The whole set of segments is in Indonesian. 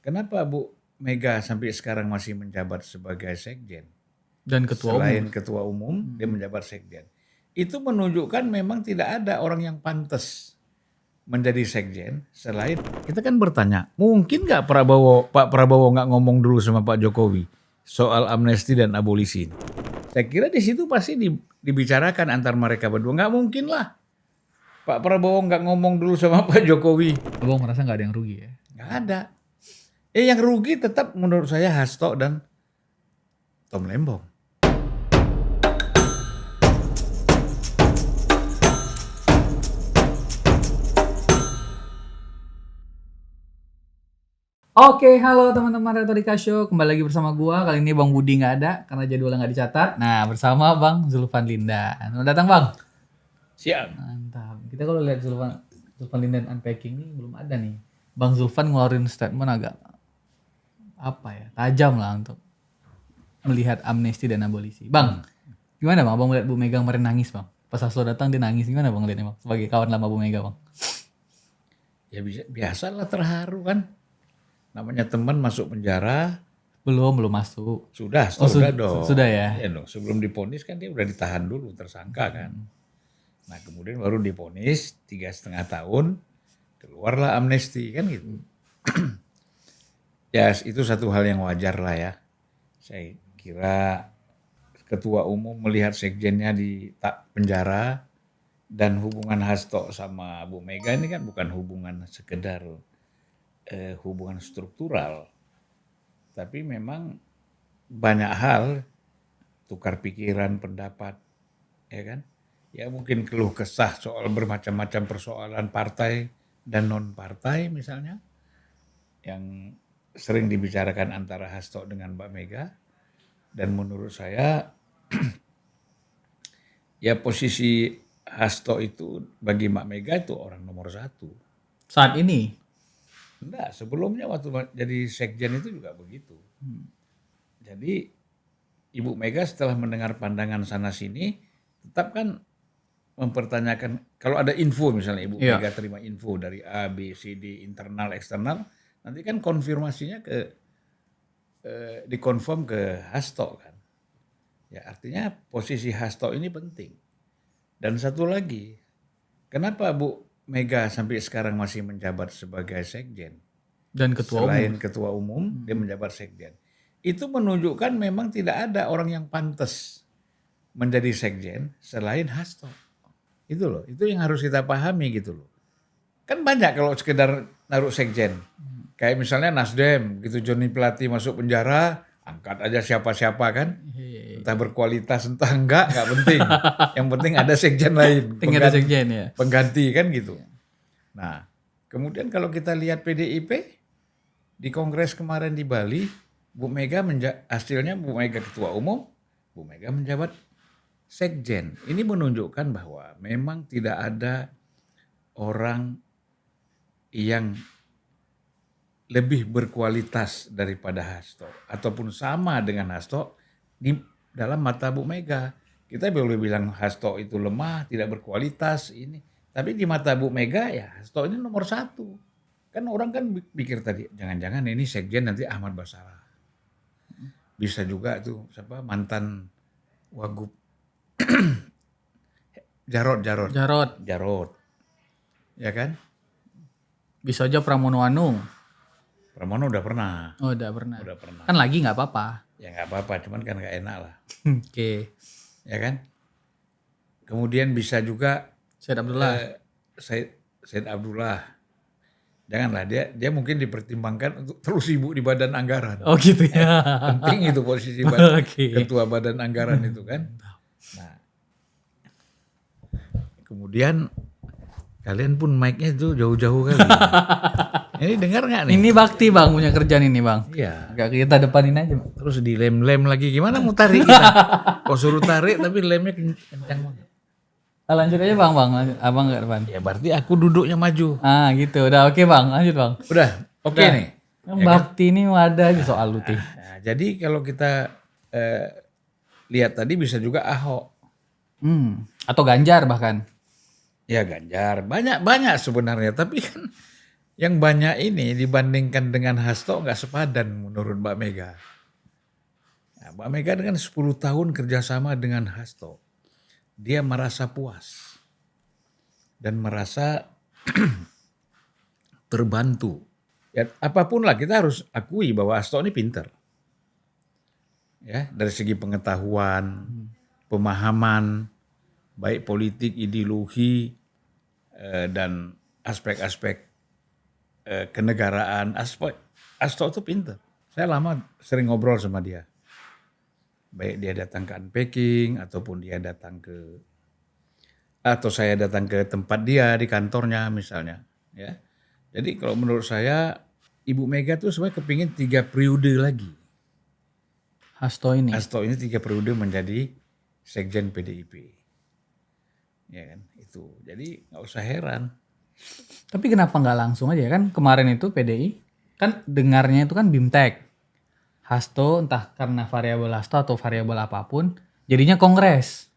Kenapa Bu Mega sampai sekarang masih menjabat sebagai sekjen? Dan ketua Selain umum. ketua umum, dia menjabat sekjen. Itu menunjukkan memang tidak ada orang yang pantas menjadi sekjen selain kita kan bertanya, mungkin nggak Pak Prabowo nggak ngomong dulu sama Pak Jokowi soal amnesti dan abolisi? Saya kira di situ pasti dibicarakan antar mereka berdua. Nggak mungkin lah Pak Prabowo nggak ngomong dulu sama Pak Jokowi. Abang merasa nggak ada yang rugi ya? Nggak ada. Yang rugi tetap menurut saya Hasto dan Tom Lembong. Oke, halo teman-teman Retorika Show. Kembali lagi bersama gua. Kali ini Bang Budi nggak ada karena jadwalnya nggak dicatat. Nah, bersama Bang Zulfan Lindan. Selamat datang, Bang. Siap. Mantap. Kita kalau lihat Zulfan Lindan Unpacking nih belum ada nih. Bang Zulfan ngeluarin statement agak tajam lah untuk melihat amnesti dan abolisi. Bang, gimana Bang? Abang melihat Bu Mega kemarin nangis, Bang. Pas Hasto datang dia nangis. Gimana Bang lihatnya, Bang? Sebagai kawan lama Bu Mega, Bang. Ya biasalah terharu kan. Namanya teman masuk penjara. Belum masuk. Sudah dong. Sudah ya? Iya dong, sebelum diponis kan dia udah ditahan dulu, tersangka kan. Nah kemudian baru diponis 3,5 tahun, keluarlah amnesti kan gitu. Ya itu satu hal yang wajar lah ya. Saya kira ketua umum melihat sekjennya di penjara dan hubungan Hasto sama Bu Mega ini kan bukan hubungan sekedar hubungan struktural, tapi memang banyak hal, tukar pikiran, pendapat, ya kan? Ya mungkin keluh kesah soal bermacam-macam persoalan partai dan non partai misalnya, yang sering dibicarakan antara Hasto dengan Mbak Mega, dan menurut saya ya posisi Hasto itu bagi Mbak Mega itu orang nomor 1. Saat ini? Enggak, sebelumnya waktu jadi sekjen itu juga begitu. Jadi Ibu Mega setelah mendengar pandangan sana sini, tetap kan mempertanyakan, kalau ada info misalnya Ibu Mega terima info dari A, B, C, D, internal, eksternal, nanti kan konfirmasinya dikonfirm ke Hasto kan. Ya artinya posisi Hasto ini penting. Dan satu lagi, kenapa Bu Mega sampai sekarang masih menjabat sebagai sekjen? Dan ketua Selain umum. ketua umum, dia menjabat sekjen. Itu menunjukkan memang tidak ada orang yang pantas menjadi sekjen selain Hasto. Itu loh, itu yang harus kita pahami gitu loh. Kan banyak kalau sekedar naruh sekjen. Kayak misalnya Nasdem, gitu Joni Plate masuk penjara, angkat aja siapa-siapa kan. Entah berkualitas, entah enggak penting. Yang penting ada sekjen lain. Ada sekjen ya. Pengganti kan gitu. Nah, kemudian kalau kita lihat PDIP, di Kongres kemarin di Bali, Bu Mega hasilnya Bu Mega ketua umum, Bu Mega menjabat sekjen. Ini menunjukkan bahwa memang tidak ada orang yang lebih berkualitas daripada Hasto ataupun sama dengan Hasto di dalam mata Bu Mega. Kita boleh bilang Hasto itu lemah, tidak berkualitas ini, tapi di mata Bu Mega ya Hasto ini nomor 1. Kan orang kan pikir tadi, jangan-jangan ini sekjen nanti Ahmad Basarah. Bisa juga tuh siapa mantan Wagub Jarot. Ya kan? Bisa aja Pramono Anung. Pramono udah pernah. Oh, udah pernah. Kan lagi nggak apa-apa. Ya nggak apa-apa, cuman kan nggak enak lah. Oke. Ya kan? Kemudian bisa juga Said Abdullah. Said Abdullah. Janganlah, dia mungkin dipertimbangkan untuk terus sibuk di badan anggaran. Oh gitu ya. Penting itu posisi ketua badan anggaran itu kan. Nah, kemudian kalian pun mic-nya itu jauh-jauh kali. Ini dengar nggak nih? Ini bakti Bang punya kerjaan ini Bang. Iya. Agak kita depanin aja Bang. Terus dilem-lem lagi, gimana mau tarik kita? Kok suruh tarik tapi lemnya kencang banget. Lanjut aja Bang. Abang nggak depan. Ya berarti aku duduknya maju. Gitu. Udah oke Bang. Lanjut Bang. Udah oke nih. Yang bakti ini ada aja soal lu. Nah, jadi kalau kita lihat tadi bisa juga Ahok. Atau Ganjar bahkan. Ya Ganjar, banyak sebenarnya. Tapi kan Yang banyak ini dibandingkan dengan Hasto nggak sepadan menurut Mbak Mega. Nah, Mbak Mega dengan 10 tahun kerjasama dengan Hasto, dia merasa puas dan merasa terbantu. Ya, apapun lah kita harus akui bahwa Hasto ini pinter. Ya, dari segi pengetahuan, pemahaman, baik politik, ideologi, dan aspek-aspek kenegaraan, Hasto itu pinter. Saya lama sering ngobrol sama dia. Baik dia datang ke unpacking ataupun dia datang atau saya datang ke tempat dia di kantornya misalnya. Ya. Jadi kalau menurut saya Ibu Mega tuh sebenarnya kepingin 3 periode lagi. Hasto ini. Hasto ini 3 periode menjadi sekjen PDIP. Ya kan, itu. Jadi nggak usah heran. Tapi kenapa nggak langsung aja kan? Kemarin itu PDI kan dengarnya itu kan Bimtek. Hasto entah karena variabel Hasto atau variabel apapun jadinya Kongres.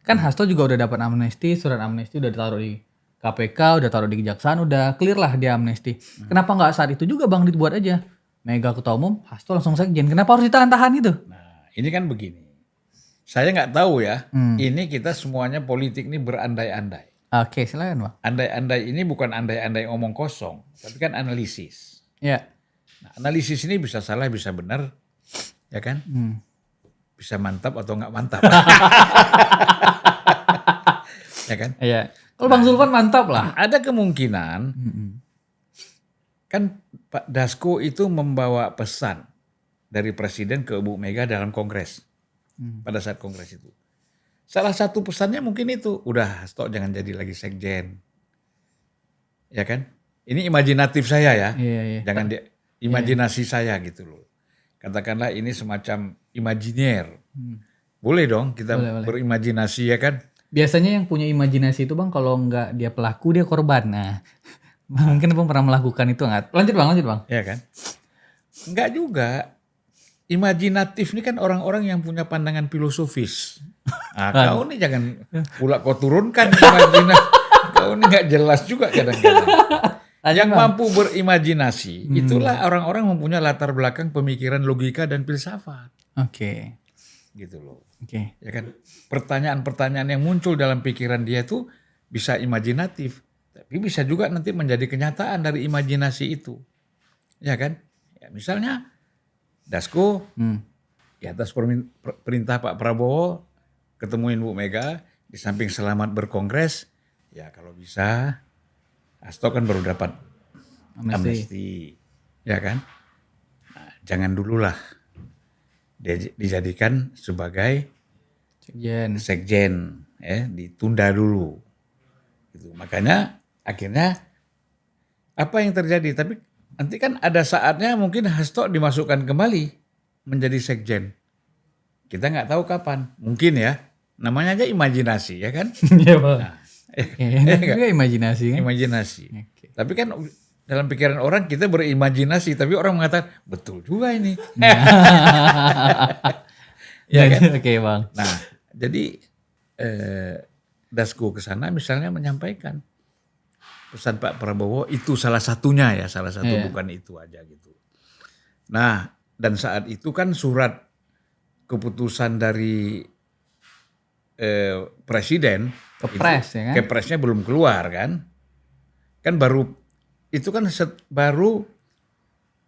Kan Hasto juga udah dapat amnesti, surat amnesti udah ditaruh di KPK, udah taruh di Kejaksaan, udah clear lah dia amnesti. Kenapa nggak saat itu juga Bang dibuat aja? Mega ketua umum, Hasto langsung sekjen. Kenapa harus ditahan-tahan itu? Nah, ini kan begini. Saya nggak tahu ya. Ini kita semuanya politik ini berandai-andai. Oke, silakan Bang. Andai-andai ini bukan andai-andai ngomong kosong, tapi kan analisis. Ya. Nah, analisis ini bisa salah, bisa benar, ya kan? Bisa mantap atau nggak mantap, ya kan? Iya. Kalau Bang Zulfan mantap lah. Ada kemungkinan kan Pak Dasko itu membawa pesan dari Presiden ke Bu Mega dalam Kongres pada saat Kongres itu. Salah satu pesannya mungkin itu, udah Hasto jangan jadi lagi sekjen, ya kan? Ini imajinatif saya ya, Iya. jangan imajinasi saya gitu loh. Katakanlah ini semacam imajiner, boleh dong kita Boleh. berimajinasi ya kan? Biasanya yang punya imajinasi itu Bang kalau nggak dia pelaku dia korban. Nah, mungkin Bang pernah melakukan itu nggak? Lanjut Bang. Ya kan? Enggak juga. Imajinatif ini kan orang-orang yang punya pandangan filosofis. Nah, kau nih jangan pula kau turunkan imajinasi. Kau ini nggak jelas juga kadang-kadang. Yang mampu berimajinasi, itulah orang-orang mempunyai latar belakang pemikiran logika dan filsafat. Oke. Gitu loh. Oke. Ya kan? Pertanyaan-pertanyaan yang muncul dalam pikiran dia itu bisa imajinatif, tapi bisa juga nanti menjadi kenyataan dari imajinasi itu. Ya kan? Ya, misalnya Dasko di atas perintah Pak Prabowo ketemuin Bu Mega di samping selamat berkongres, ya kalau bisa Hasto kan baru dapat amnesti, ya kan? Nah, jangan dululah dijadikan sebagai sekjen, ya ditunda dulu. Gitu. Makanya akhirnya apa yang terjadi? Tapi nanti kan ada saatnya mungkin Hasto dimasukkan kembali menjadi sekjen. Kita nggak tahu kapan. Mungkin ya. Namanya aja imajinasi ya kan. Iya Bang. Nah, juga imajinasi kan. imajinasi. Oke. Tapi kan dalam pikiran orang kita berimajinasi. Tapi orang mengatakan betul juga ini. Ya kan? Oke Bang. Nah jadi Dasko ke sana misalnya menyampaikan pesan Pak Prabowo itu salah satunya ya, salah satu bukan itu aja gitu. Nah, dan saat itu kan surat keputusan dari Presiden Kepres ya kan? Kepresnya belum keluar kan? Kan baru itu kan baru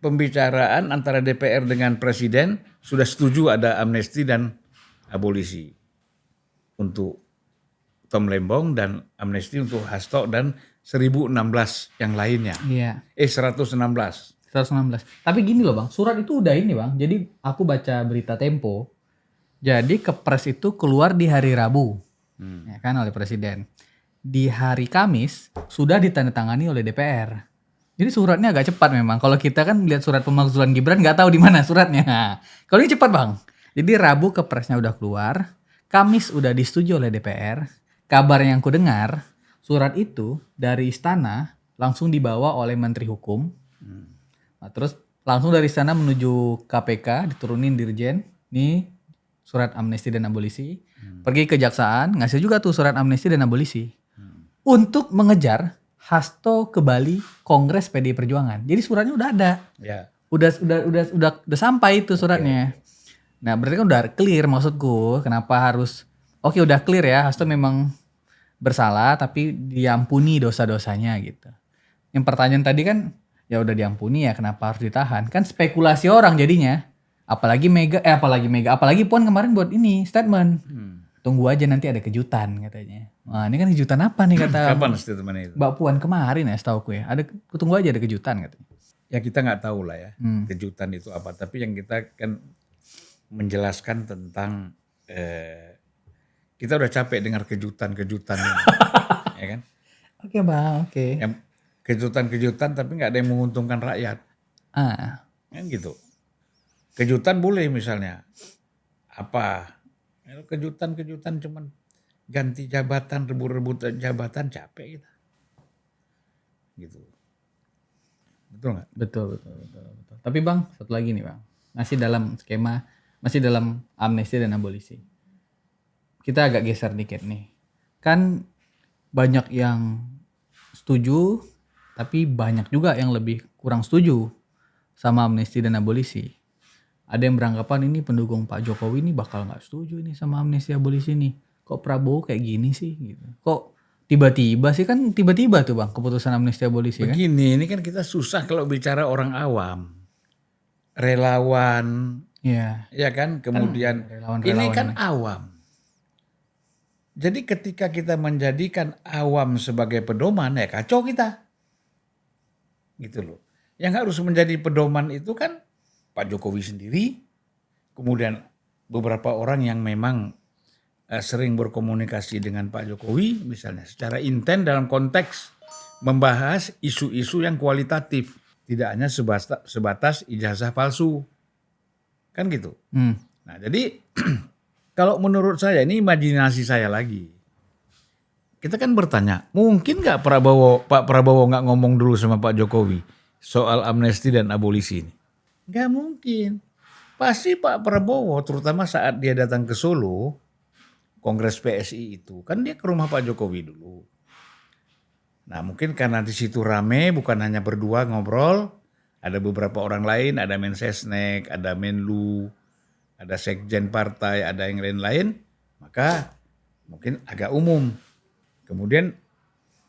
pembicaraan antara DPR dengan Presiden sudah setuju ada amnesti dan abolisi untuk Tom Lembong dan amnesti untuk Hasto dan 1016 yang lainnya. Iya. 116. 116. Tapi gini loh Bang, surat itu udah ini Bang. Jadi aku baca berita Tempo. Jadi Kepres itu keluar di hari Rabu. Ya kan oleh Presiden. Di hari Kamis sudah ditandatangani oleh DPR. Jadi suratnya agak cepat memang. Kalau kita kan lihat surat pemakzulan Gibran nggak tahu di mana suratnya. Kalau ini cepat Bang. Jadi Rabu Kepresnya udah keluar. Kamis udah disetujui oleh DPR. Kabar yang ku dengar, surat itu dari istana langsung dibawa oleh Menteri Hukum. Nah, terus langsung dari istana menuju KPK, diturunin dirjen. Nih surat amnesti dan abolisi. Pergi ke kejaksaan, ngasih juga tuh surat amnesti dan abolisi. Untuk mengejar Hasto ke Bali Kongres PDI Perjuangan. Jadi suratnya udah ada. Ya. Udah sampai itu suratnya. Nah, berarti kan udah clear maksudku. Kenapa harus oke udah clear ya, Hasto memang bersalah tapi diampuni dosa-dosanya gitu. Yang pertanyaan tadi kan ya udah diampuni ya kenapa harus ditahan? Kan spekulasi orang jadinya. Apalagi Puan kemarin buat ini statement. Tunggu aja nanti ada kejutan katanya. Wah, ini kan kejutan apa nih kata Kapan statement itu? Mbak Puan kemarin ya setauku ya. Tunggu aja ada kejutan katanya. Ya kita nggak tahu lah ya kejutan itu apa. Tapi yang kita kan menjelaskan tentang kita udah capek dengar kejutan-kejutan ini, ya kan? Oke Bang, oke. Yang kejutan-kejutan tapi nggak ada yang menguntungkan rakyat, kan gitu. Kejutan boleh misalnya apa? Kalau kejutan-kejutan cuman ganti jabatan, rebut-rebut jabatan capek kita, gitu. Betul nggak? Betul. Tapi Bang, satu lagi nih Bang. Masih dalam amnesti dan abolisi. Kita agak geser dikit nih. Kan banyak yang setuju, tapi banyak juga yang lebih kurang setuju sama amnesti dan abolisi. Ada yang beranggapan ini pendukung Pak Jokowi ini bakal nggak setuju ini sama amnesti abolisi nih. Kok Prabowo kayak gini sih gitu. Kok tiba-tiba tuh Bang keputusan amnesti abolisi kan? Begini, ini kan kita susah kalau bicara orang awam, relawan, Iya. ya kan. Kemudian ini kan awam. Jadi ketika kita menjadikan awam sebagai pedoman, ya kacau kita. Gitu loh. Yang harus menjadi pedoman itu kan Pak Jokowi sendiri, kemudian beberapa orang yang memang sering berkomunikasi dengan Pak Jokowi, misalnya secara intens dalam konteks membahas isu-isu yang kualitatif, tidak hanya sebatas ijazah palsu, kan gitu. Nah jadi kalau menurut saya, ini imajinasi saya lagi, kita kan bertanya, mungkin nggak Pak Prabowo nggak ngomong dulu sama Pak Jokowi soal amnesti dan abolisi ini? Nggak mungkin. Pasti Pak Prabowo, terutama saat dia datang ke Solo, Kongres PSI itu, kan dia ke rumah Pak Jokowi dulu. Nah mungkin karena di situ rame, bukan hanya berdua ngobrol, ada beberapa orang lain, ada Mensesnek, ada Menlu, ada Sekjen Partai, ada yang lain-lain, maka mungkin agak umum. Kemudian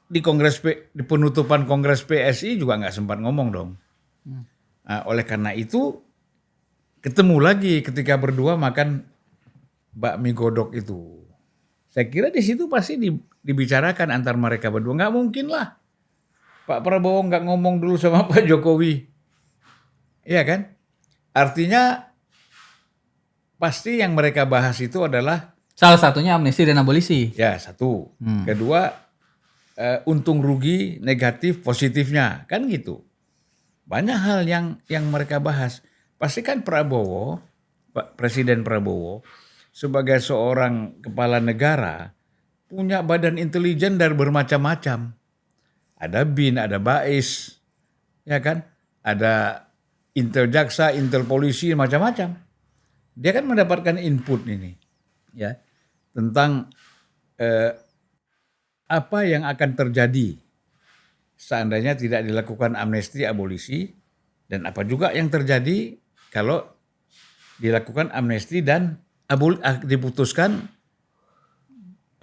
di penutupan Kongres PSI juga nggak sempat ngomong dong. Nah, oleh karena itu ketemu lagi ketika berdua makan bakmi godok itu. Saya kira di situ pasti dibicarakan antar mereka berdua. Nggak mungkin lah Pak Prabowo nggak ngomong dulu sama Pak Jokowi. Iya kan? Artinya pasti yang mereka bahas itu adalah salah satunya amnesti dan abolisi. Ya satu. Kedua untung rugi negatif positifnya kan gitu. Banyak hal yang mereka bahas. Pastikan Prabowo, Presiden Prabowo sebagai seorang kepala negara punya badan intelijen dari bermacam-macam. Ada BIN, ada BAIS, ya kan? Ada Intel Jaksa, Intel Polisi, macam-macam. Dia kan mendapatkan input ini, ya, tentang apa yang akan terjadi seandainya tidak dilakukan amnesti abolisi, dan apa juga yang terjadi kalau dilakukan amnesti dan diputuskan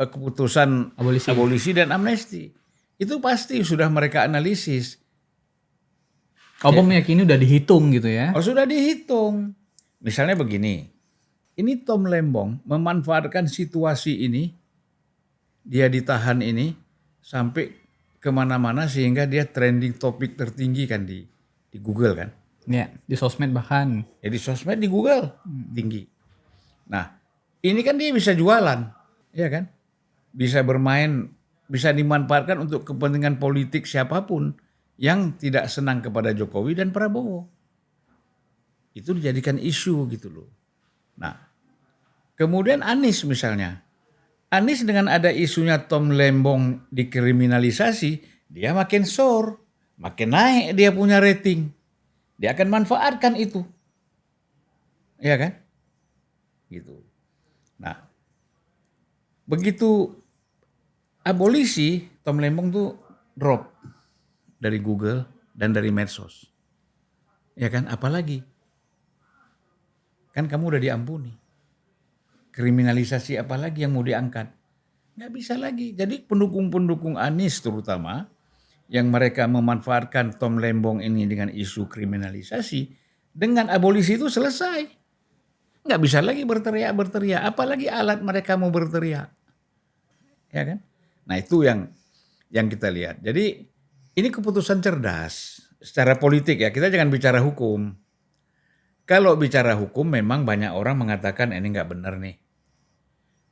keputusan abolisi dan amnesti. Itu pasti sudah mereka analisis. Kamu meyakini udah dihitung gitu ya? Oh sudah dihitung. Misalnya begini, ini Tom Lembong memanfaatkan situasi ini, dia ditahan ini sampai kemana-mana sehingga dia trending topik tertinggi kan di Google kan. Ya, di sosmed bahkan. Ya di sosmed, di Google tinggi. Nah ini kan dia bisa jualan, ya kan? Bisa bermain, bisa dimanfaatkan untuk kepentingan politik siapapun yang tidak senang kepada Jokowi dan Prabowo. Itu dijadikan isu gitu loh. Nah, kemudian Anies misalnya. Anies dengan ada isunya Tom Lembong dikriminalisasi, dia makin soar, makin naik dia punya rating. Dia akan manfaatkan itu. Iya kan? Gitu. Nah, begitu abolisi, Tom Lembong tuh drop dari Google dan dari medsos. Ya kan, apalagi? Kan kamu udah diampuni. Kriminalisasi apa lagi yang mau diangkat? Nggak bisa lagi. Jadi pendukung-pendukung Anies terutama, yang mereka memanfaatkan Tom Lembong ini dengan isu kriminalisasi, dengan abolisi itu selesai. Nggak bisa lagi berteriak-berteriak. Apalagi alat mereka mau berteriak. Ya kan? Nah itu yang kita lihat. Jadi ini keputusan cerdas secara politik ya. Kita jangan bicara hukum. Kalau bicara hukum memang banyak orang mengatakan ini nggak benar nih.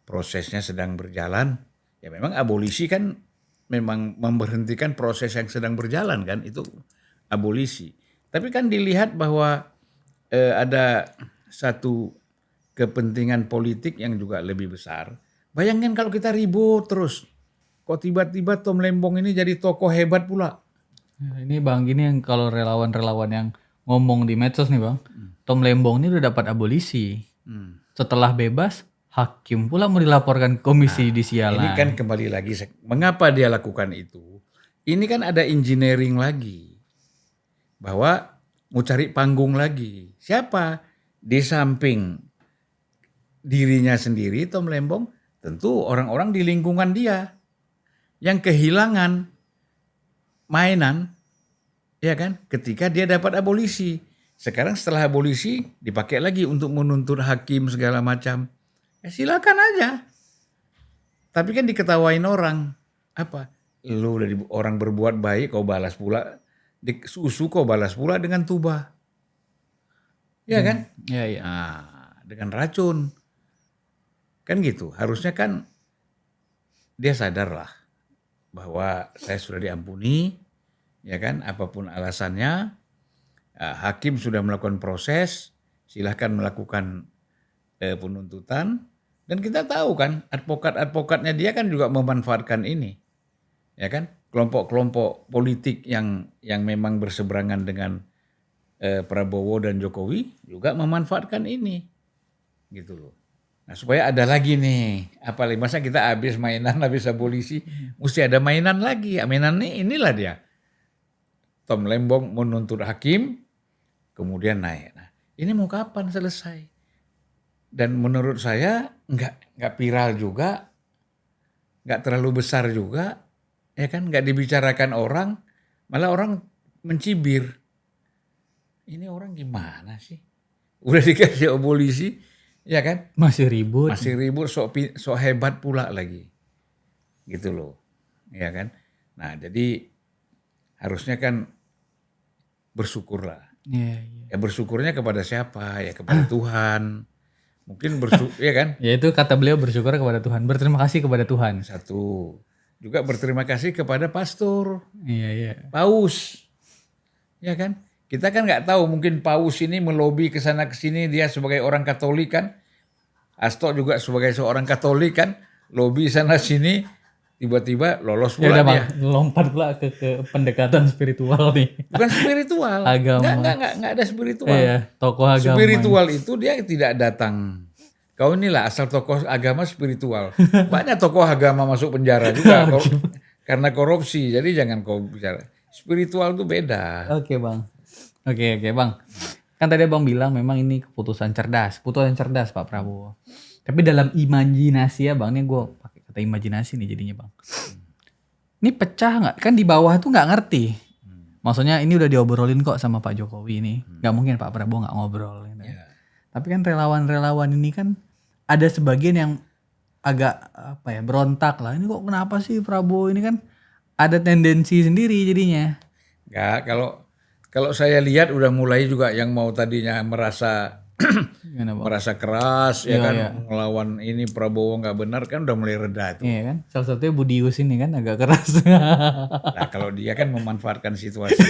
Prosesnya sedang berjalan. Ya memang abolisi kan memang memberhentikan proses yang sedang berjalan kan. Itu abolisi. Tapi kan dilihat bahwa ada satu kepentingan politik yang juga lebih besar. Bayangkan kalau kita ribut terus. Kok tiba-tiba Tom Lembong ini jadi tokoh hebat pula. Nah, ini Bang, gini yang kalau relawan-relawan yang ngomong di medsos nih Bang, Tom Lembong ini udah dapat abolisi. Setelah bebas, hakim pula mau dilaporkan ke komisi yudisial. Ini kan kembali lagi, mengapa dia lakukan itu? Ini kan ada engineering lagi. Bahwa mau cari panggung lagi. Siapa? Di samping dirinya sendiri, Tom Lembong, tentu orang-orang di lingkungan dia. Yang kehilangan mainan, ya kan? Ketika dia dapat abolisi. Sekarang setelah abolisi dipakai lagi untuk menuntut hakim segala macam. Ya silakan aja. Tapi kan diketawain orang. Apa? Lu dari orang berbuat baik kau balas pula. Susu kau balas pula dengan tuba. Ya kan? Iya, iya. Nah, dengan racun. Kan gitu. Harusnya kan dia sadar lah bahwa saya sudah diampuni, ya kan, apapun alasannya, hakim sudah melakukan proses, silahkan melakukan penuntutan, dan kita tahu kan advokat-advokatnya dia kan juga memanfaatkan ini, ya kan, kelompok-kelompok politik yang memang berseberangan dengan Prabowo dan Jokowi juga memanfaatkan ini, gitu loh. Nah supaya ada lagi nih, apalagi masa kita habis mainan, habis abolisi, mesti ada mainan lagi. Mainan inilah dia. Tom Lembong menuntut hakim, kemudian naik. Nah, ini mau kapan selesai? Dan menurut saya nggak viral juga, nggak terlalu besar juga, ya kan? Nggak dibicarakan orang, malah orang mencibir. Ini orang gimana sih? Udah dikasih abolisi. Ya kan? Masih ribut. Masih ribut, sok hebat pula lagi. Gitu loh. Ya kan? Nah jadi harusnya kan bersyukurlah. Iya, iya. Ya bersyukurnya kepada siapa? Ya kepada Tuhan. Mungkin ya kan? Ya itu kata beliau bersyukur kepada Tuhan. Berterima kasih kepada Tuhan. Satu. Juga berterima kasih kepada pastor. Iya, iya. Paus. Ya kan? Kita kan nggak tahu mungkin Paus ini melobi ke sana ke sini, dia sebagai orang Katolik kan. Hasto juga sebagai seorang Katolik kan, lobi sana sini, tiba-tiba lolos pula Ya udah dia. Bang, lompat pula ke pendekatan spiritual nih. Bukan spiritual. Agama. Nggak ada spiritual. Iya, tokoh agama. Spiritual itu dia tidak datang. Kau inilah asal tokoh agama spiritual. Banyak tokoh agama masuk penjara juga karena korupsi. Jadi jangan kau bicara. Spiritual itu beda. Oke Bang. Oke Bang. Kan tadi Bang bilang memang ini keputusan cerdas Pak Prabowo. Tapi dalam imajinasi ya Bang, ini gue pakai kata imajinasi nih jadinya Bang. Ini pecah nggak? Kan di bawah tuh nggak ngerti. Maksudnya ini udah diobrolin kok sama Pak Jokowi ini. Nggak mungkin Pak Prabowo nggak ngobrol. Gitu. Ya. Tapi kan relawan-relawan ini kan ada sebagian yang agak berontak lah. Ini kok kenapa sih Prabowo ini kan ada tendensi sendiri jadinya. Nggak, kalau saya lihat udah mulai juga yang mau tadinya merasa Gimana, Bang? merasa keras ya Iya, kan iya. ngelawan ini Prabowo nggak benar kan udah mulai reda itu. Iya kan? Salah satunya Budius ini kan agak keras. Nah kalau dia kan memanfaatkan situasi.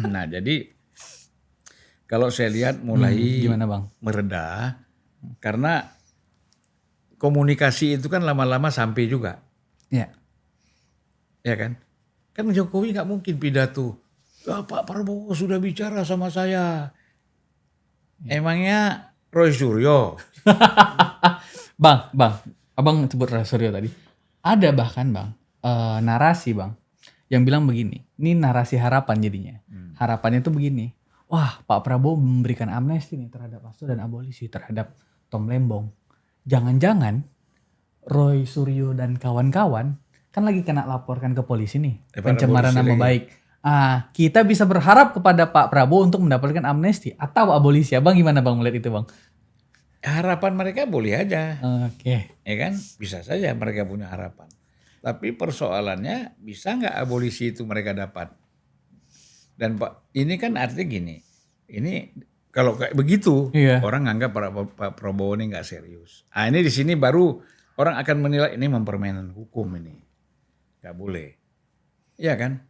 Nah jadi kalau saya lihat mulai Gimana Bang? mereda karena komunikasi itu kan lama-lama sampai juga, Ya. ya kan? Kan Jokowi nggak mungkin pidato. "Ah, Pak Prabowo sudah bicara sama saya. Emangnya Roy Suryo? Bang, Abang sebut Roy Suryo tadi. Ada bahkan Bang, narasi Bang, yang bilang begini, ini narasi harapan jadinya. Harapannya tuh begini, wah Pak Prabowo memberikan amnesti nih terhadap Hasto dan abolisi terhadap Tom Lembong. Jangan-jangan Roy Suryo dan kawan-kawan kan lagi kena laporkan ke polisi nih, pencemaran abolisi nama lagi. baik. Kita bisa berharap kepada Pak Prabowo untuk mendapatkan amnesti atau abolisi. Abang gimana bang melihat itu bang? Harapan mereka boleh aja, Oke. ya kan? Bisa saja mereka punya harapan. Tapi persoalannya bisa nggak abolisi itu mereka dapat? Dan Pak, ini kan artinya gini, ini kalau kayak begitu Iya. orang nganggap Pak Prabowo ini nggak serius. Ini di sini baru orang akan menilai ini mempermainkan hukum ini, nggak boleh, iya kan?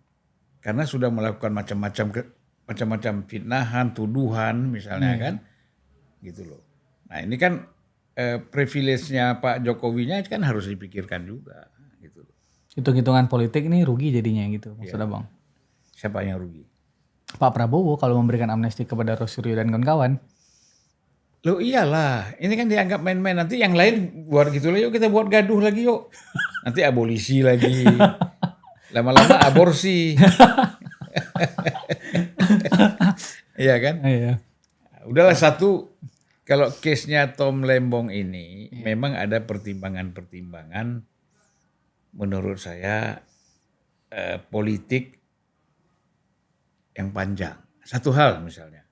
Karena sudah melakukan macam-macam fitnahan, tuduhan misalnya kan, gitu loh. Nah ini kan privilege-nya Pak Jokowinya kan harus dipikirkan juga, gitu loh. Hitung-hitungan politik ini rugi jadinya gitu maksudnya bang. Siapa yang rugi? Pak Prabowo kalau memberikan amnesti kepada Roy Suryo dan kawan-kawan. Loh iyalah, ini kan dianggap main-main. Nanti yang lain buat gitu lah, yuk kita buat gaduh lagi yuk. Nanti abolisi lagi. Lama-lama aborsi. Iya kan? Iya. Udahlah satu, kalau case-nya Tom Lembong ini memang ada pertimbangan-pertimbangan menurut saya politik yang panjang. Satu hal misalnya,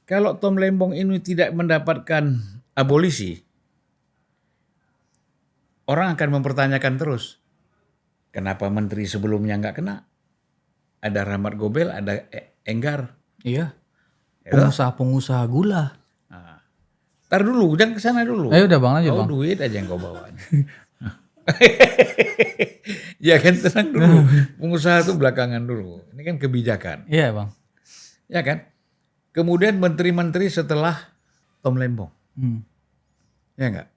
kalau Tom Lembong ini tidak mendapatkan abolisi, orang akan mempertanyakan terus, kenapa menteri sebelumnya nggak kena? Ada Rahmat Gobel, ada Enggar. Iya. Ya. Pengusaha-pengusaha gula. Ntar dulu, jangan ke sana dulu. Ayo udah bang aja bang. Duit aja yang kau bawa. Ya kan, tenang dulu. Pengusaha itu belakangan dulu. Ini kan kebijakan. Iya bang. Ya kan? Kemudian menteri-menteri setelah Tom Lembong. Ya enggak?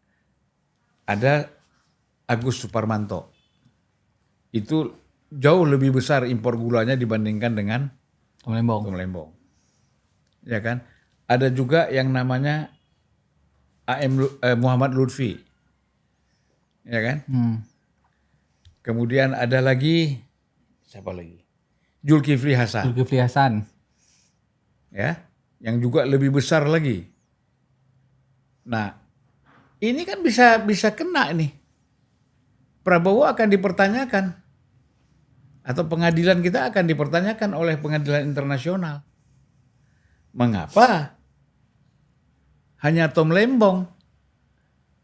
Ada Agus Suparmanto. Itu jauh lebih besar impor gulanya dibandingkan dengan Tom Lembong. Tom Lembong. Ya kan? Ada juga yang namanya Muhammad Lutfi. Ya kan? Kemudian ada lagi, siapa lagi? Zulkifli Hasan. Zulkifli Hasan. Ya, yang juga lebih besar lagi. Nah, ini kan bisa kena nih. Prabowo akan dipertanyakan. Atau pengadilan kita akan dipertanyakan oleh pengadilan internasional. Mengapa hanya Tom Lembong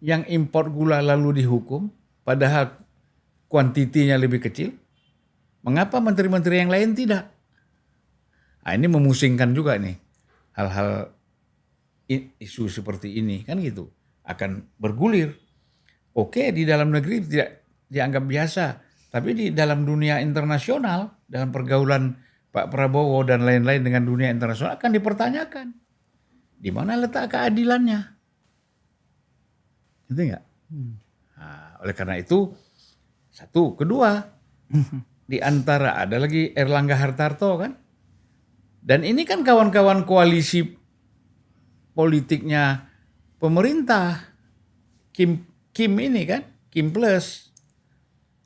yang impor gula lalu dihukum, padahal kuantitinya lebih kecil? Mengapa menteri-menteri yang lain tidak? Ini memusingkan juga nih hal-hal isu seperti ini kan gitu akan bergulir. Oke, di dalam negeri tidak dianggap biasa, tapi di dalam dunia internasional, dalam pergaulan Pak Prabowo dan lain-lain dengan dunia internasional akan dipertanyakan. Di mana letak keadilannya? Gitu nggak? Oleh karena itu, satu, kedua, di antara ada lagi Erlangga Hartarto kan, dan ini kan kawan-kawan koalisi politiknya pemerintah, Kim ini kan, Kim Plus.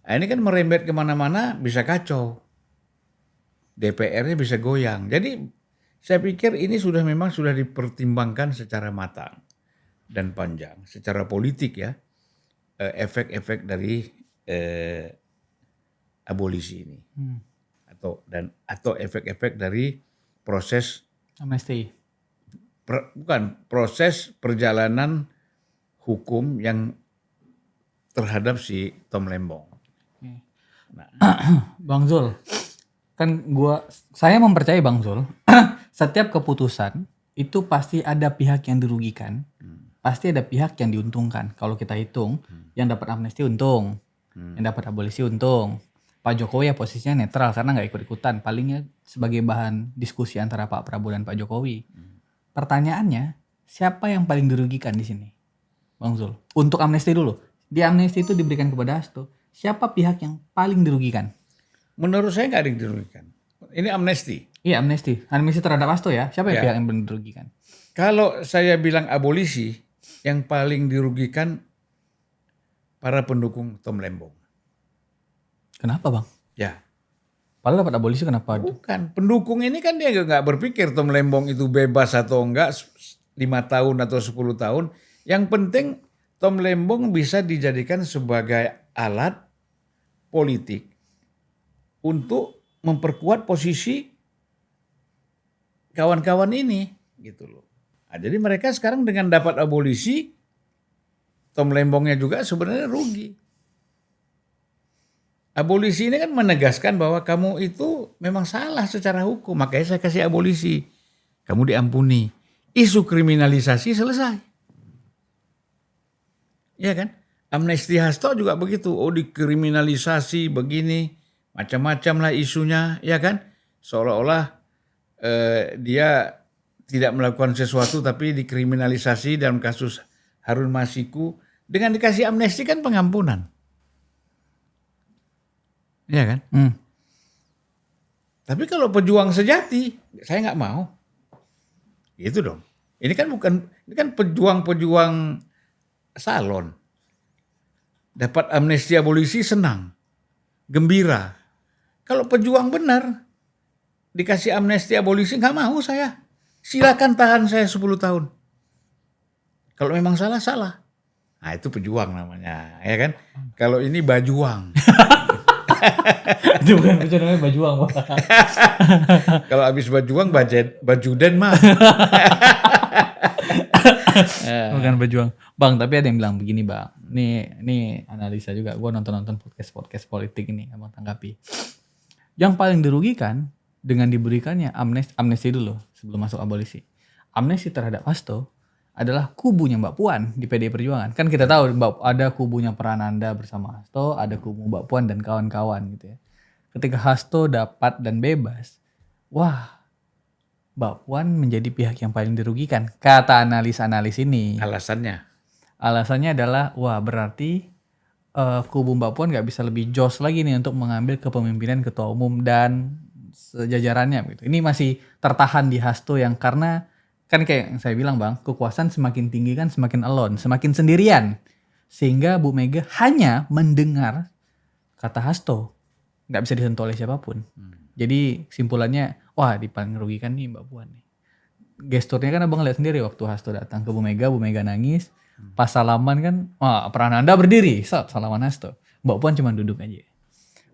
Ini kan merembet kemana-mana bisa kacau. DPR-nya bisa goyang. Jadi saya pikir ini memang sudah dipertimbangkan secara matang dan panjang. Secara politik ya, efek-efek dari abolisi ini. Atau efek-efek dari proses amnesti. Proses perjalanan hukum yang terhadap si Tom Lembong. Nah. Bang Zul, kan saya mempercayai Bang Zul, setiap keputusan itu pasti ada pihak yang dirugikan, pasti ada pihak yang diuntungkan. Kalau kita hitung, yang dapat amnesti untung, yang dapat abolisi untung. Pak Jokowi ya posisinya netral karena nggak ikut-ikutan, palingnya sebagai bahan diskusi antara Pak Prabowo dan Pak Jokowi. Pertanyaannya, siapa yang paling dirugikan di sini, Bang Zul? Untuk amnesti dulu, di amnesti itu diberikan kepada Hasto. Siapa pihak yang paling dirugikan? Menurut saya nggak ada yang dirugikan. Ini amnesti. Iya amnesti. Amnesti terhadap Hasto ya. Siapa yang pihak yang paling dirugikan? Kalau saya bilang abolisi, yang paling dirugikan para pendukung Tom Lembong. Kenapa bang? Ya, Padahal dapat abolisi kenapa? Bukan, pendukung ini kan dia nggak berpikir Tom Lembong itu bebas atau enggak 5 tahun atau 10 tahun. Yang penting Tom Lembong bisa dijadikan sebagai alat politik untuk memperkuat posisi kawan-kawan ini gitu loh. Nah, jadi mereka sekarang dengan dapat abolisi, Tom Lembongnya juga sebenarnya rugi. Abolisi ini kan menegaskan bahwa kamu itu memang salah secara hukum, makanya saya kasih abolisi. Kamu diampuni. Isu kriminalisasi selesai. Iya kan? Amnesti Hasto juga begitu. Oh, dikriminalisasi begini, macam-macam lah isunya, ya kan? Seolah-olah dia tidak melakukan sesuatu tapi dikriminalisasi dalam kasus Harun Masiku. Dengan dikasih amnesti kan pengampunan. Iya kan? Tapi kalau pejuang sejati, saya nggak mau. Gitu dong. Ini kan pejuang-pejuang salon. Dapat amnesti abolisi senang, gembira. Kalau pejuang benar, dikasih amnesti abolisi nggak mau saya. Silakan tahan saya 10 tahun. Kalau memang salah, salah. Nah itu pejuang namanya, ya kan? Kalau ini bajuang. Itu bukan itu namanya bajuang, Pak. Kalau habis bajuang bajuden mah. Bukan bajuang. Bang, tapi ada yang bilang begini, Bang. Ini analisa juga. Gue nonton podcast politik ini, Abang tanggapi. Yang paling dirugikan dengan diberikannya amnesti dulu sebelum masuk abolisi. Amnesti terhadap Hasto adalah kubunya Mbak Puan di PDI Perjuangan. Kan kita tahu ada kubunya Prananda bersama Hasto, ada kubu Mbak Puan dan kawan-kawan gitu ya. Ketika Hasto dapat dan bebas, wah, Mbak Puan menjadi pihak yang paling dirugikan. Kata analis ini. Alasannya adalah, wah berarti kubu Mbak Puan gak bisa lebih jos lagi nih untuk mengambil kepemimpinan ketua umum dan sejajarannya gitu. Ini masih tertahan di Hasto yang karena kan kayak yang saya bilang Bang, kekuasaan semakin tinggi kan semakin alone, semakin sendirian. Sehingga Bu Mega hanya mendengar kata Hasto. Gak bisa disentuh oleh siapapun. Jadi simpulannya, wah di paling merugikan nih Mbak Puan nih. Gesturnya kan Abang lihat sendiri waktu Hasto datang ke Bu Mega nangis. Pas salaman kan, wah Prananda berdiri, salaman Hasto. Mbak Puan cuma duduk aja.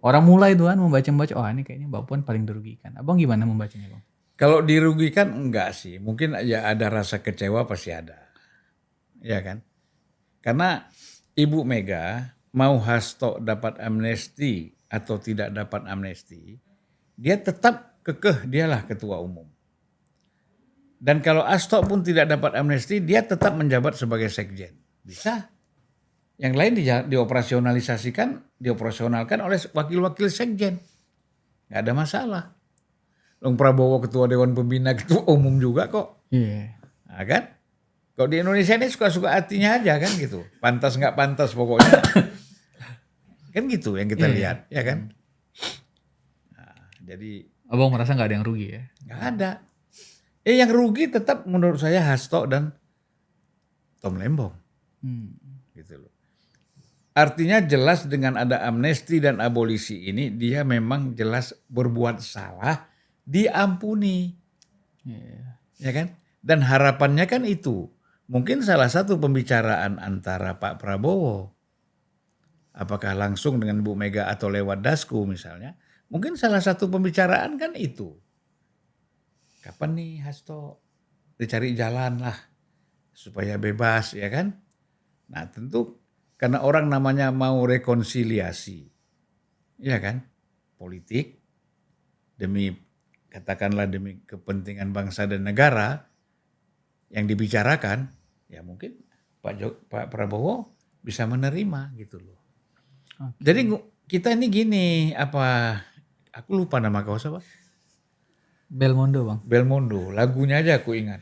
Orang mulai tuh kan membaca, oh ini kayaknya Mbak Puan paling dirugikan. Abang gimana membacanya Bang? Kalau dirugikan enggak sih, mungkin ya ada rasa kecewa pasti ada, ya kan? Karena Ibu Mega mau Hasto dapat amnesti atau tidak dapat amnesti, dia tetap kekeh dialah ketua umum. Dan kalau Hasto pun tidak dapat amnesti, dia tetap menjabat sebagai sekjen, bisa. Yang lain dioperasionalkan oleh wakil-wakil sekjen, nggak ada masalah. Long Prabowo ketua Dewan Pembina, ketua umum juga kok. Iya. Nah, kan? Kalau di Indonesia ini suka-suka hatinya aja kan gitu. Pantas nggak pantas pokoknya. Kan gitu yang kita lihat, ya kan? Nah, jadi Abang merasa nggak ada yang rugi ya? nggak ada. Yang rugi tetap menurut saya Hasto dan Tom Lembong. Gitu loh. Artinya jelas dengan ada amnesti dan abolisi ini dia memang jelas berbuat salah, diampuni, ya kan? Dan harapannya kan itu, mungkin salah satu pembicaraan antara Pak Prabowo, apakah langsung dengan Bu Mega atau lewat Dasku misalnya, mungkin salah satu pembicaraan kan itu, kapan nih Hasto dicari jalan lah supaya bebas, ya kan? Nah tentu karena orang namanya mau rekonsiliasi, ya kan? Politik katakanlah demi kepentingan bangsa dan negara yang dibicarakan, ya mungkin Pak Prabowo bisa menerima gitu loh. Okay. Jadi kita ini gini, aku lupa nama kau siapa? Belmondo Bang. Belmondo, lagunya aja aku ingat.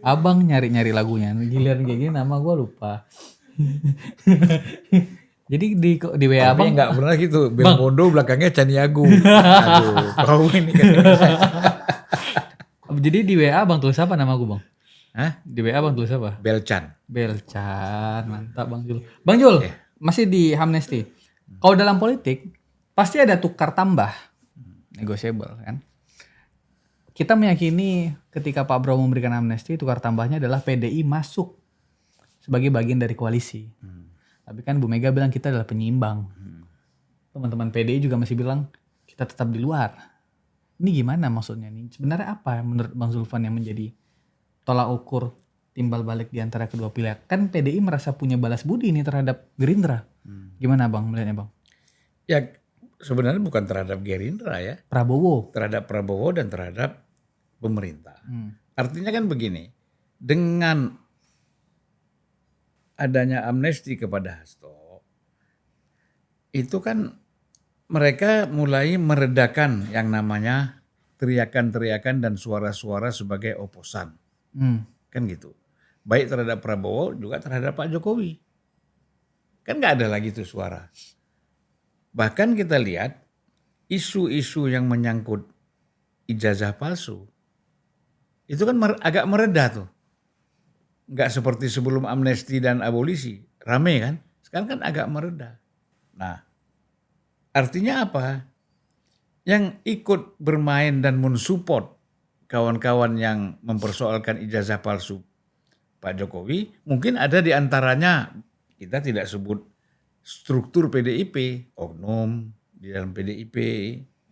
Abang nyari-nyari lagunya, giliran kayak gini nama gue lupa. Jadi di WA Abang nggak pernah gitu. Belmondo belakangnya Caniago. Aduh, kau ini kan. Jadi di WA Abang tulis apa nama gue Bang? Hah? Di WA Abang tulis apa? Belcan, mantap Bang Jul. Bang Jul, masih di amnesti. Kalau dalam politik pasti ada tukar tambah. negotiable kan. Kita meyakini ketika Pak Prabowo memberikan amnesti, tukar tambahnya adalah PDI masuk sebagai bagian dari koalisi. Tapi kan Bu Mega bilang kita adalah penyeimbang. Teman-teman PDI juga masih bilang kita tetap di luar. Ini gimana maksudnya nih? Sebenarnya apa menurut Bang Zulfan yang menjadi tolak ukur timbal balik di antara kedua pihak? Kan PDI merasa punya balas budi nih terhadap Gerindra. Gimana Bang melihatnya Bang? Ya sebenarnya bukan terhadap Gerindra ya. Prabowo. Terhadap Prabowo dan terhadap pemerintah. Artinya kan begini, dengan adanya amnesti kepada Hasto, itu kan mereka mulai meredakan yang namanya teriakan-teriakan dan suara-suara sebagai oposan. Kan gitu. Baik terhadap Prabowo juga terhadap Pak Jokowi. Kan nggak ada lagi tuh suara. Bahkan kita lihat isu-isu yang menyangkut ijazah palsu, itu kan agak mereda tuh. Nggak seperti sebelum amnesti dan abolisi. Rame kan? Sekarang kan agak mereda. Nah, artinya apa? Yang ikut bermain dan mensupport kawan-kawan yang mempersoalkan ijazah palsu Pak Jokowi, mungkin ada di antaranya, kita tidak sebut struktur PDIP, oknum di dalam PDIP,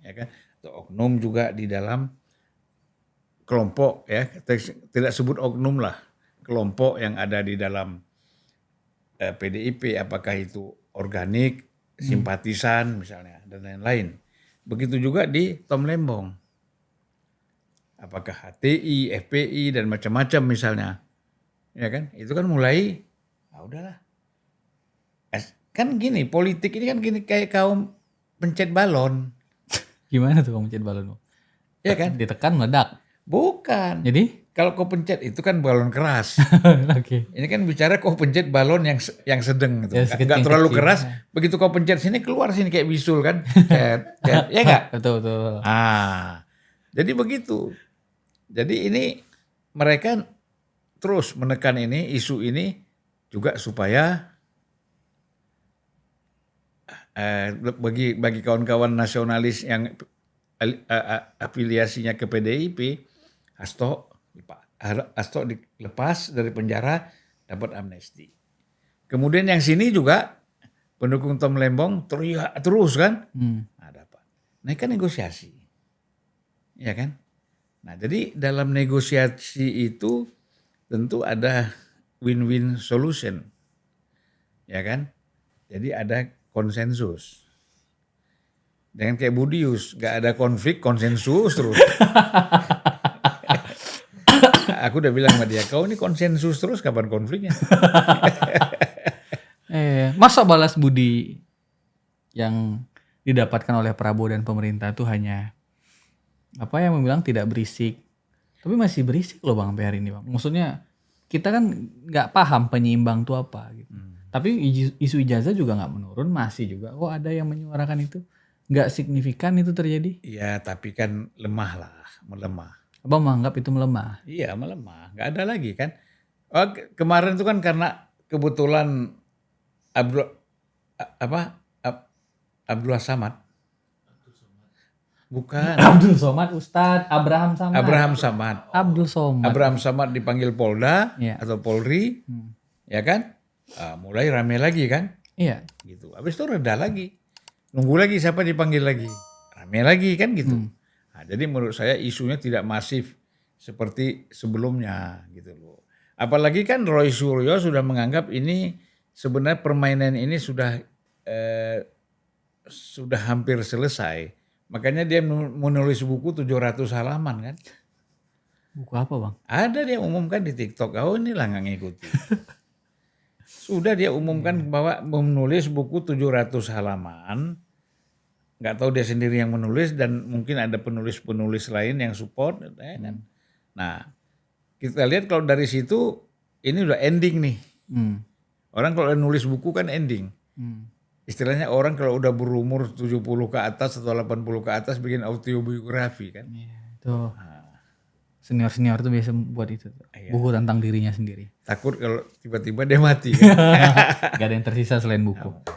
ya kan? Atau oknum juga di dalam kelompok, ya, tidak sebut oknum lah, kelompok yang ada di dalam PDIP, apakah itu organik, simpatisan misalnya, dan lain-lain. Begitu juga di Tom Lembong, apakah HTI, FPI dan macam-macam misalnya, ya kan? Itu kan mulai, udahlah. Kan gini, politik ini kan gini kayak kaum pencet balon. Gimana tuh Bang pencet balon? Ya kan? Ditekan meledak. Bukan. Jadi? Kalau kau pencet itu kan balon keras. Oke. Ini kan bicara kau pencet balon yang sedang gitu. Ya, Nggak terlalu kecil. keras. Begitu kau pencet sini keluar sini kayak bisul kan. Cet, cet. Ya enggak? Betul. Jadi begitu. Jadi ini mereka terus menekan ini, isu ini juga supaya bagi kawan-kawan nasionalis yang afiliasinya ke PDIP, Hasto dilepas dari penjara, dapat amnesti. Kemudian yang sini juga pendukung Tom Lembong teriak terus kan, dapat. Nah kan negosiasi, ya kan. Nah jadi dalam negosiasi itu tentu ada win-win solution, ya kan. Jadi ada konsensus. Jangan kayak Budius, gak ada konflik, konsensus terus. Aku udah bilang sama dia, kau ini konsensus terus, kapan konfliknya? Masa balas budi yang didapatkan oleh Prabowo dan pemerintah itu hanya apa yang bilang tidak berisik, tapi masih berisik loh Bang sampai hari ini Bang. Maksudnya kita kan nggak paham penyeimbang itu apa gitu. Tapi isu ijazah juga nggak menurun, masih juga kok ada yang menyuarakan itu. Nggak signifikan itu terjadi. Iya tapi kan melemah. Abang menganggap itu melemah? Iya melemah, nggak ada lagi kan. Kemarin itu kan karena kebetulan Abdullah Samad. Bukan. Abdul Somad, Ustadz Abraham Samad. Abraham Samad dipanggil Polda atau Polri, ya kan? Mulai rame lagi kan? Iya. Gitu. Habis itu reda lagi. Nunggu lagi siapa dipanggil lagi. Rame lagi kan gitu. Nah, jadi menurut saya isunya tidak masif seperti sebelumnya gitu loh. Apalagi kan Roy Suryo sudah menganggap ini sebenarnya permainan ini sudah hampir selesai. Makanya dia menulis buku 700 halaman kan. Buku apa Bang? Ada dia umumkan di TikTok. Oh inilah nggak ngikuti. Sudah dia umumkan bahwa menulis buku 700 halaman. Nggak tahu dia sendiri yang menulis dan mungkin ada penulis-penulis lain yang support. Nah kita lihat kalau dari situ ini udah ending nih. Orang kalau nulis buku kan ending. Istilahnya orang kalau udah berumur 70 ke atas atau 80 ke atas bikin autobiografi kan. Itu senior-senior tuh biasa buat itu. Buku tentang dirinya sendiri. Takut kalau tiba-tiba dia mati kan. Gak ada yang tersisa selain buku.